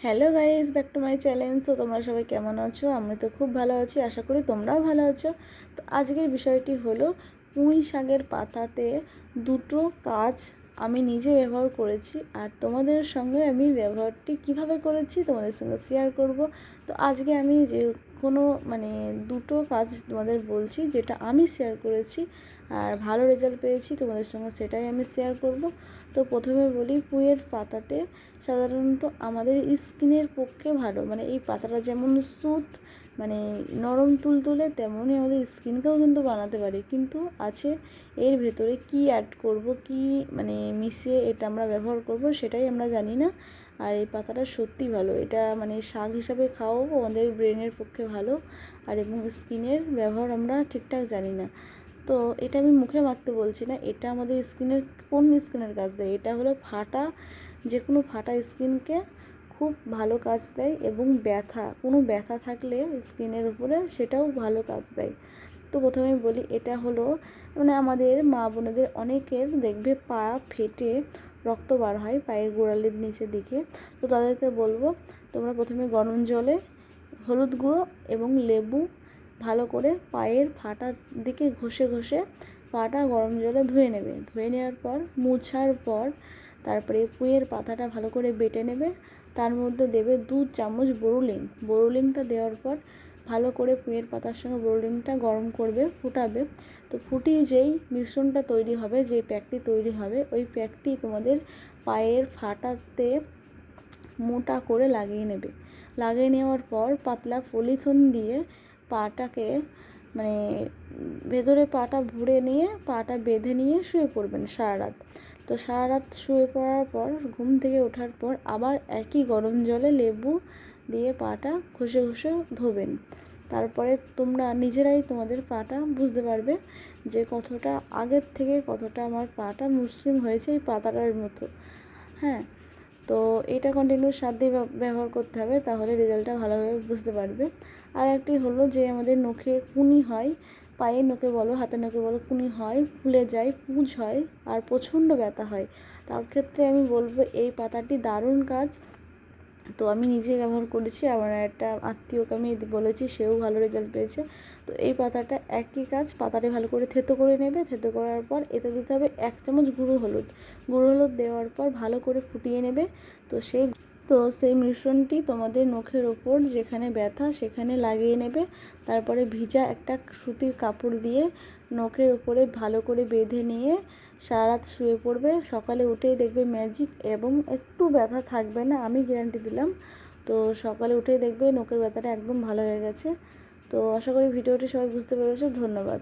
Hello guys, back to my channel. তো তোমরা সবাই কেমন আছো? আমি তো খুব ভালো আছি, আশা করি তোমরাও ভালো আছো। তো আজকের বিষয়টি হলো পুঁই শাকের পাতাতে দুটো কাজ আমি নিজে ব্যবহার করেছি, আর তোমাদের সঙ্গে আমি ব্যবহারটি কিভাবে করেছি তোমাদের সঙ্গে শেয়ার করব। তো আজকে আমি যে কোনো দুটো কাজ তোমাদের বলছি যেটা আমি শেয়ার করেছি আর ভালো রেজাল্ট পেয়েছি তোমাদের সঙ্গে, সেটাই আমি শেয়ার করব। তো প্রথমে বলি, পুঁইয়ের পাতাতে সাধারণত আমাদের স্কিনের পক্ষে ভালো, এই পাতাটা যেমন সুত নরম তুলতুলে, তেমনই আমাদের স্কিনকেও কিন্তু বানাতে পারি। কিন্তু আছে এর ভেতরে কি অ্যাড করব, কি মিশিয়ে এটা আমরা ব্যবহার করব, সেটাই আমরা জানি না। আর এই পাতাটা সত্যি ভালো, এটা শাক হিসাবে খাওয়াও আমাদের ব্রেনের পক্ষে ভালো, আর এবং স্কিনের ব্যবহার আমরা ঠিকঠাক জানি না। তো এটা আমি মুখে মাখতে বলছি না, এটা আমাদের কোন স্কিনের কাজ দেয়, এটা হলো যে কোনো ফাটা স্কিনকে খুব ভালো কাজ দেয়, এবং কোনো ব্যথা থাকলে স্কিনের উপরে সেটাও ভালো কাজ দেয়। তো প্রথমে বলি, এটা হলো আমাদের মা বোনেদের অনেকের দেখবে পা ফেটে রক্ত বার হয় পায়ের গোড়ালির নিচের দিকে। তো তাদেরকে বলবো, তোমরা প্রথমে গরম জলে হলুদ গুঁড়ো এবং লেবু ভালো করে পায়ের ফাটার দিকে ঘষে ঘষে পাটা গরম জলে ধুয়ে নেবে। ধুয়ে নেওয়ার পর মুছার পর তারপরে পুঁইয়ের পাতাটা ভালো করে বেটে নেবে। তার মধ্যে দেবে 2 চামচ বড়ুলিং। বড়ুলিংটা দেওয়ার পর ভালো করে পুঁইয়ের পাতার সঙ্গে বড়ুলিংটা গরম করবে, ফুটাবে। তো ফুটিয়ে যেই মিশ্রণটা তৈরি হবে, যেই প্যাকটি তৈরি হবে, ওই প্যাকটি তোমাদের পায়ের ফাটাতে মোটা করে লাগিয়ে নেবে। লাগিয়ে নেওয়ার পর পাতলা পলিথিন দিয়ে পাটাকে ভেতরে পাটা ভরে নিয়ে পাটা বেঁধে নিয়ে শুয়ে পড়বেন সারা রাত। তো সারা রাত শুয়ে পড়ার পর ঘুম থেকে ওঠার পর আবার একই গরম জলে লেবু দিয়ে পাটা ঘষে ঘষে ধোবেন। তারপরে তোমরা নিজেরাই তোমাদের পাটা বুঝতে পারবে যে কতটা আগের থেকে কতটা আমার পাটা মসৃণ হয়েছে এই পাতাটার মতো। হ্যাঁ, তো এটা কন্টিনিউ 7 দিন ব্যবহার করতে হবে, তাহলে রেজাল্টটা ভালোভাবে বুঝতে পারবে। আর একটি হলো যে আমাদের নখে কুনি হয়, পায়ের নখে বলো হাতের নখে বলো, কুনি হয়, ফুলে যায়, পুঁজ হয়, আর প্রচণ্ড ব্যথা হয়। তার ক্ষেত্রে আমি বলবো এই পাতাটি দারুণ কাজ। তো আমি নিজে ব্যবহার করেছি, আমার একটা আত্মীয়কে আমি বলেছি, সেও ভালো রেজাল্ট পেয়েছে। তো এই পাতাটা একই কাজ, পাতাটা ভালো করে থেতো করে নেবে। থেতো করার পর এতে দিতে হবে 1 চামচ গুঁড়ো হলুদ দেওয়ার পর ভালো করে ফুটিয়ে নেবে। সেই মিশ্রণটি তোমাদের নখের ওপর যেখানে ব্যথা সেখানে লাগিয়ে নেবে। তারপরে ভিজা একটা সুতির কাপড় দিয়ে নখের উপরে ভালো করে বেঁধে নিয়ে সারা রাত শুয়ে পড়বে। সকালে উঠেই দেখবে ম্যাজিক, এবং একটু ব্যথা থাকবে না, আমি গ্যারান্টি দিলাম। তো সকালে উঠেই দেখবে নখের ব্যথাটা একদম ভালো হয়ে গেছে। তো আশা করি ভিডিওটি সবাই বুঝতে পেরেছো। ধন্যবাদ।